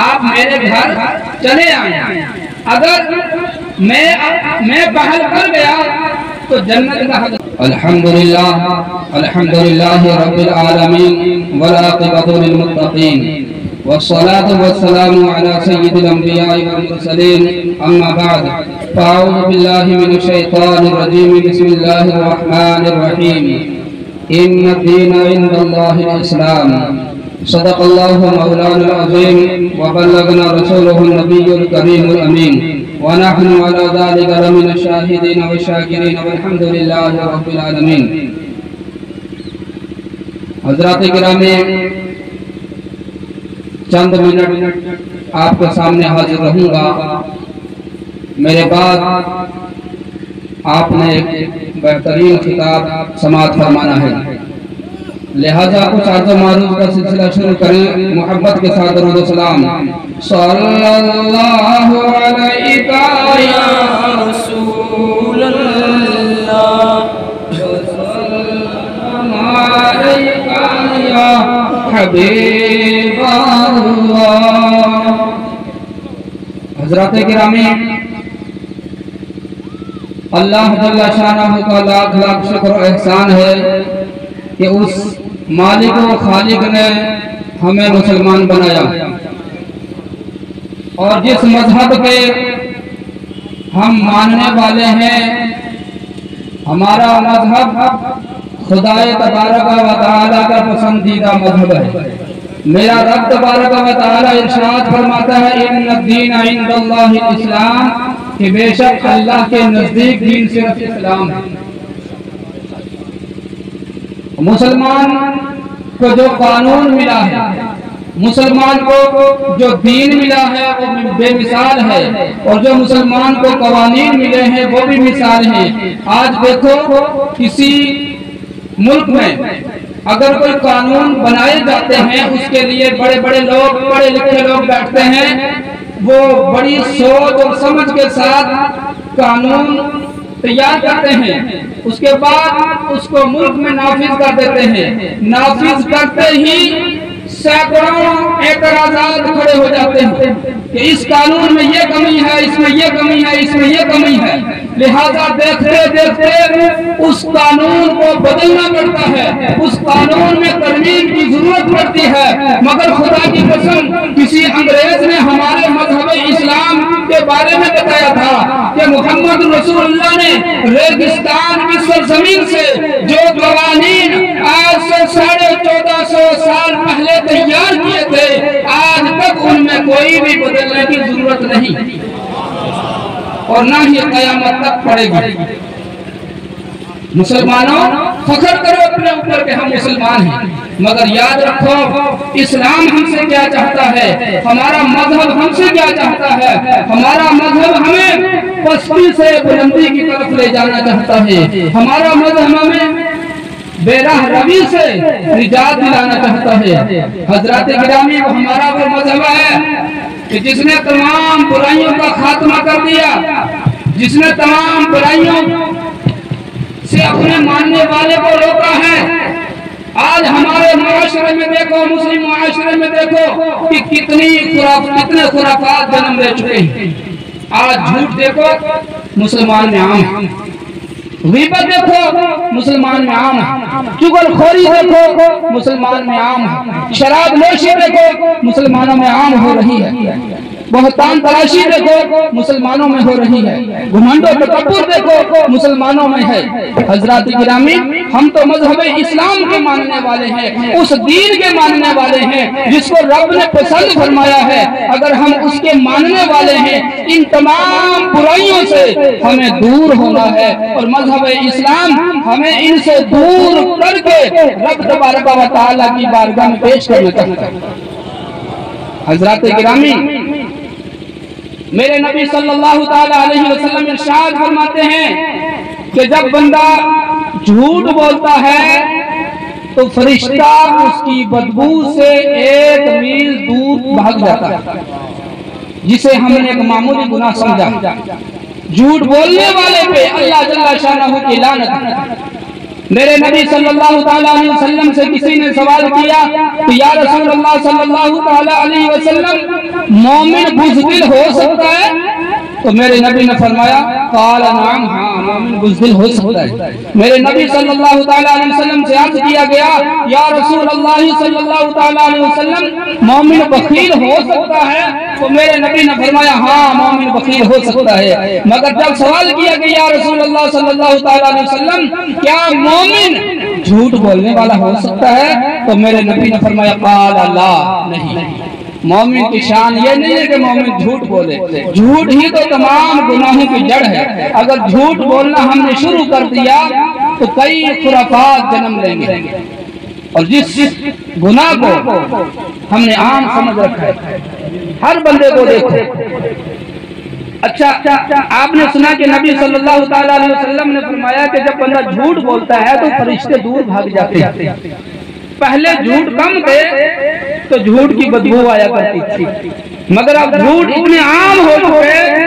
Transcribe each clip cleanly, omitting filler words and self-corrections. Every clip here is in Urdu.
آپ میرے گھر چلے آئیں، اگر میں پہل کر گیا تو جنت کا حق۔ الحمدللہ رب العالمین والعاقبۃ للمتقین والصلاة والسلام على سید الانبیاء والمرسلین اما بعد فاعوذ باللہ من الشیطان الرجیم بسم اللہ الرحمن الرحیم ان الدین عند اللہ الاسلام صدق اللہ مولانا العظیم وبلغنا رسولہ النبی الکریم الامین ونحن على ذلك لمن الشاهدين والشاكرين والحمد لله رب العالمين۔ حضرات گرامی، چند منٹ آپ کے سامنے حاضر رہوں گا۔ میرے بعد آپ نے ایک بہترین خطاب سماعت فرمانا ہے، لہذا کچھ عرض و معروف کا سلسلہ شروع کریں۔ محبت کے ساتھ درود و سلام۔ صلی اللہ علیہ یا رسول اللہ وسلم علیہ یا حبیب اللہ۔ حضرات گرامی، اللہ جل شانہ کا لاکھ لاکھ شکر و احسان ہے کہ اس مالک و خالق نے ہمیں مسلمان بنایا، اور جس مذہب کے ہم ماننے والے ہیں، ہمارا مذہب خدا تبارک و تعالیٰ کا پسندیدہ مذہب ہے۔ میرا رب تبارک و تعالیٰ ارشاد فرماتا ہے ان الدین عند اللہ الاسلام، کہ بے شک اللہ کے نزدیک دین صرف اسلام ہے۔ مسلمان کو جو قانون ملا ہے، مسلمان کو جو دین ملا ہے وہ بے مثال ہے، اور جو مسلمان کو قوانین ملے ہیں وہ بھی مثال ہیں۔ آج دیکھو کسی ملک میں اگر کوئی قانون بنائے جاتے ہیں، اس کے لیے بڑے بڑے لوگ، پڑھے لکھے لوگ بیٹھتے ہیں، وہ بڑی سوچ اور سمجھ کے ساتھ قانون تیار کرتے ہیں، اس کے بعد اس کو ملک میں نافذ کر دیتے ہیں۔ نافذ کرتے ہی سینکڑوں اعتراضات کھڑے ہو جاتے ہیں کہ اس قانون میں یہ کمی ہے، اس میں یہ کمی ہے، اس میں یہ کمی ہے، لہذا دیکھتے دیکھتے اس قانون کو بدلنا پڑتا ہے، اس قانون میں ترمیم کی ضرورت پڑتی ہے۔ مگر خدا کی قسم، کسی انگریز نے ہمارے مذہب اسلام کے بارے میں بتایا تھا کہ محمد رسول اللہ نے ریگستان کی سرزمین سے جو قوانین آج سے 1450 سال پہلے تیار کیے تھے، آج تک ان میں کوئی بھی بدلنے کی ضرورت نہیں، اور نہ ہی قیامت تک پڑے گی۔ مسلمانوں، فخر کرو اپنے اوپر کہ ہم مسلمان ہیں، مگر یاد رکھو اسلام ہم سے کیا چاہتا ہے، ہمارا مذہب ہم سے کیا چاہتا ہے۔ ہمارا مذہب ہمیں پستی سے بلندی کی طرف لے جانا چاہتا ہے، ہمارا مذہب ہمیں بے راہ روی سے نجات دلانا چاہتا ہے۔ حضرات گرامی، وہ ہمارا وہ مذہب ہے کہ جس نے تمام برائیوں کا خاتمہ کر دیا، جس نے تمام برائیوں سے اپنے ماننے والے کو روکا ہے۔ آج ہمارے معاشرے میں دیکھو، مسلم معاشرے میں دیکھو کہ کتنے خرافات جنم لے چکے ہیں۔ آج جھوٹ دیکھو مسلمان میں عام ہے، غیبت دیکھو مسلمان میں عام ہے، چغل خوری دیکھو مسلمان میں عام ہے، شراب نوشی دیکھو مسلمانوں میں عام ہو رہی ہے، بہتان تراشی دیکھو مسلمانوں میں ہو رہی ہے، گھمنڈ و تکبر دیکھو مسلمانوں میں ہے۔ حضرات گرامی، ہم تو مذہب اسلام کے ماننے والے ہیں، اس دین کے ماننے والے ہیں جس کو رب نے پسند فرمایا ہے۔ اگر ہم اس کے ماننے والے ہیں، ان تمام برائیوں سے ہمیں دور ہونا ہے، اور مذہب اسلام ہمیں ان سے دور کر کے رب تبارک و تعالیٰ کی بارگاہ میں پیش کرنا چاہتا ہے۔ حضرات گرامی، میرے نبی صلی اللہ تعالیٰ علیہ وسلم ارشاد فرماتے ہیں کہ جب بندہ جھوٹ بولتا ہے تو فرشتہ اس کی بدبو سے 1 میل دور بھاگ جاتا ہے، جسے ہم نے ایک معمولی گناہ سمجھا۔ جھوٹ بولنے والے پہ اللہ جل شانہ کی لعنت۔ میرے نبی صلی اللہ تعالیٰ علیہ وسلم سے کسی نے سوال کیا کہ یا رسول اللہ صلی اللہ تعالیٰ علیہ وسلم مومن بزدل ہو سکتا ہے؟ تو میرے نبی نے فرمایا قال نعم، ہاں مومن بزدل ہو سکتا ہے۔ میرے نبی صلی اللہ تعالیٰ علیہ وسلم سے عرض کیا گیا یا رسول اللہ صلی اللہ تعالیٰ علیہ وسلم مومن بخیل ہو سکتا ہے؟ تو میرے نبی نے فرمایا ہاں مومن بخیل ہو سکتا ہے۔ مگر جب سوال کیا کہ یا رسول اللہ صلی اللہ تعالیٰ علیہ وسلم کیا مومن جھوٹ بولنے والا ہو سکتا ہے؟ تو میرے نبی نے فرمایا قال لا، نہیں، مومن کی شان یہ نہیں ہے کہ مومن جھوٹ بولے، جھوٹ ہی تو تمام گناہوں کی جڑ ہے۔ اگر جھوٹ بولنا ہم نے شروع کر دیا تو کئی خرافات جنم لیں گے، اور جس گناہ کو ہم نے عام سمجھ رکھا ہے ہر بندے کو دیکھو۔ اچھا آپ نے سنا کہ نبی صلی اللہ تعالیٰ علیہ وسلم نے فرمایا کہ جب بندہ جھوٹ بولتا ہے تو فرشتے دور بھاگ جاتے ہیں۔ پہلے جھوٹ کم تھے تو جھوٹ کی بدبو آیا کرتی تھی، مگر اب جھوٹ اتنے عام ہو چکے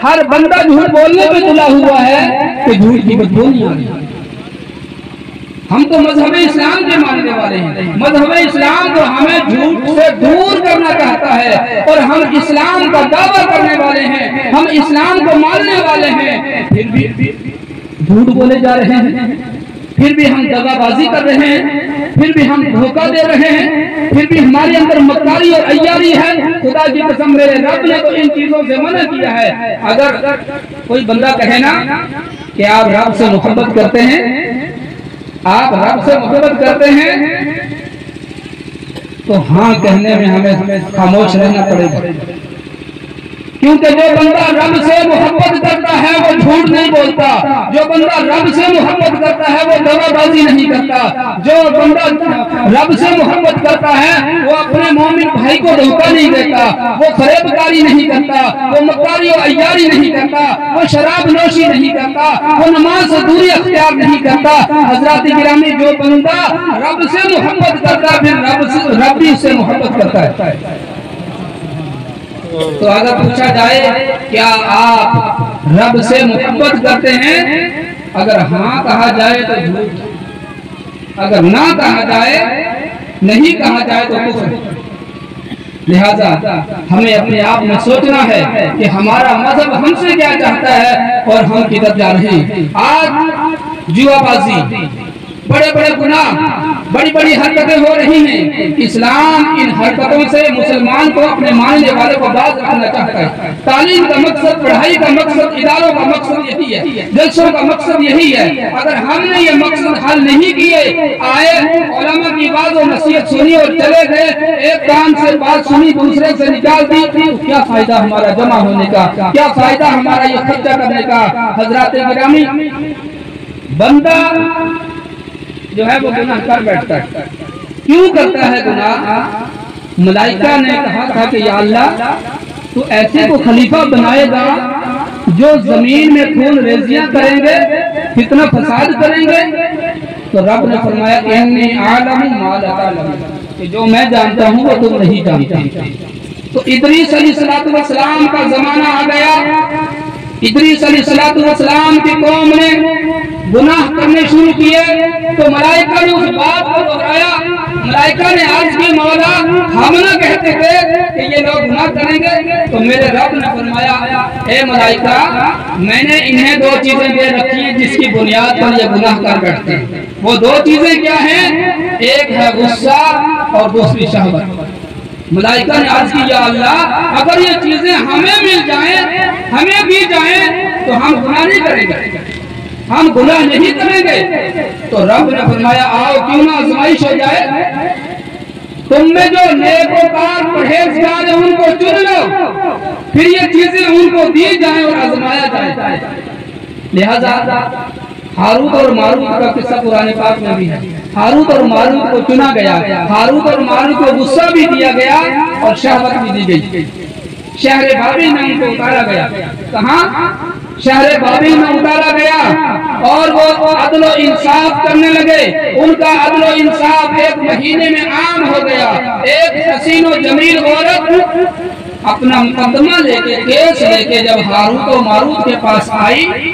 ہر بندہ جھوٹ بولنے پہ تلا ہوا ہے کہ جھوٹ کی بدبو نہیں آ رہی۔ ہم تو مذہب اسلام کے ماننے والے ہیں، مذہب اسلام تو ہمیں جھوٹ سے دور کرنا چاہتا ہے، اور ہم اسلام کا دعویٰ کرنے والے ہیں، ہم اسلام کو ماننے والے ہیں، پھر بھی جھوٹ بولے جا رہے ہیں، پھر بھی ہم دغا بازی کر رہے ہیں، پھر بھی ہم دھوکہ دے رہے ہیں، پھر بھی ہمارے اندر مکاری اور عیاری ہے۔ خدا کی قسم میرے رب نے تو ان چیزوں سے منع کیا ہے۔ اگر کوئی بندہ کہے نا کہ آپ رب سے محبت کرتے ہیں، آپ رب سے محبت کرتے ہیں، تو ہاں کہنے میں ہمیں خاموش رہنا پڑے گا، کیونکہ جو بندہ رب سے محبت کرتا ہے وہ جھوٹ نہیں بولتا، جو بندہ رب سے محبت کرتا ہے وہ دغا بازی نہیں کرتا، جو بندہ رب سے محبت کرتا ہے وہ اپنے مومن بھائی کو دھوکہ نہیں دیتا، وہ فریب کاری نہیں کرتا، وہ مکاری و عیاری نہیں کرتا، وہ شراب نوشی نہیں کرتا، وہ نماز سے دوری اختیار نہیں کرتا۔ حضرات گرامی، جو بندہ رب سے محبت کرتا ہے پھر رب بھی اس سے محبت کرتا ہے۔ تو اگر پوچھا جائے کیا آپ رب سے محبت کرتے ہیں، اگر ہاں کہا جائے تو جھوٹ، اگر نہ کہا جائے، نہیں کہا جائے تو کفر۔ لہذا ہمیں اپنے آپ میں سوچنا ہے کہ ہمارا مذہب ہم سے کیا چاہتا ہے اور ہم کدھر جا رہے ہیں۔ آج جوا بازی، بڑے بڑے گناہ، بڑی بڑی حرکتیں ہو رہی ہیں۔ اسلام ان حرکتوں سے مسلمان کو، اپنے ماننے والے کو باز رکھنا چاہتا ہے۔ تعلیم کا مقصد، پڑھائی کا مقصد، اداروں کا مقصد یہی ہے، جلسوں کا مقصد یہی ہے۔ اگر ہم نے یہ مقصد حل نہیں کیے، آئے علماء کی بات و نصیحت سنی اور چلے گئے، ایک کان سے بات سنی دوسرے سے نکال دی، تو کیا فائدہ ہمارا جمع ہونے کا، کیا فائدہ ہمارا یہ خرچہ کرنے کا۔ حضرات گرامی، بندہ جو ہے وہ گناہ کر بیٹھتا ہے۔ کیوں کرتا ہے گناہ؟ ملائکہ نے کہا تھا کہ یا اللہ تو ایسے کو خلیفہ بنائے گا جو زمین میں خون ریزیاں کریں گے، فتنہ فساد کریں گے۔ تو رب نے فرمایا انی اعلم ما لا تعلمون، کہ جو میں جانتا ہوں وہ تم نہیں جانتے۔ تو ادریس علیہ السلام کا زمانہ آ گیا۔ ادریس علیہ السلام کی قوم نے گناہ کرنے شروع کیے تو ملائکہ نے اس بات کو دہرایا۔ ملائکہ نے عرض کی مولا ہم نہ کہتے تھے کہ یہ لوگ گناہ کریں گے؟ تو میرے رب نے فرمایا اے ملائکہ، میں نے انہیں دو چیزیں دے رکھی ہیں جس کی بنیاد پر یہ گناہ کر بیٹھتے ہیں۔ وہ دو چیزیں کیا ہیں؟ ایک ہے غصہ اور دوسری شہوت۔ ملائکہ نے عرض کی یا اللہ اگر یہ چیزیں ہمیں مل جائیں، ہمیں بھی جائیں تو ہم گناہ نہیں کریں گے، ہم گناہ نہیں کریں گے۔ تو رب نے فرمایا آؤ کیوں نہ آزمائش ہو جائے، تم میں جو نیکوکار پرہیزگار ہیں ان کو چن لو، پھر یہ چیزیں ان کو دی جائیں اور آزمایا جائے۔ لہذا ہاروت اور ماروت کا قصہ قرآن پاک میں بھی ہے۔ ہاروت اور ماروت کو چنا گیا، ہاروت اور ماروت کو غصہ بھی دیا گیا اور شہوت بھی دی گئی۔ شہر بابل میں ان کو اتارا گیا۔ کہاں؟ شہر بابل میں اتارا گیا اور وہ عدل و انصاف کرنے لگے۔ ان کا عدل و انصاف ایک مہینے میں عام ہو گیا۔ ایک حسین و جمیل عورت اپنا مقدمہ لے کے، کیس لے کے جب ہاروت و ماروت کے پاس آئی،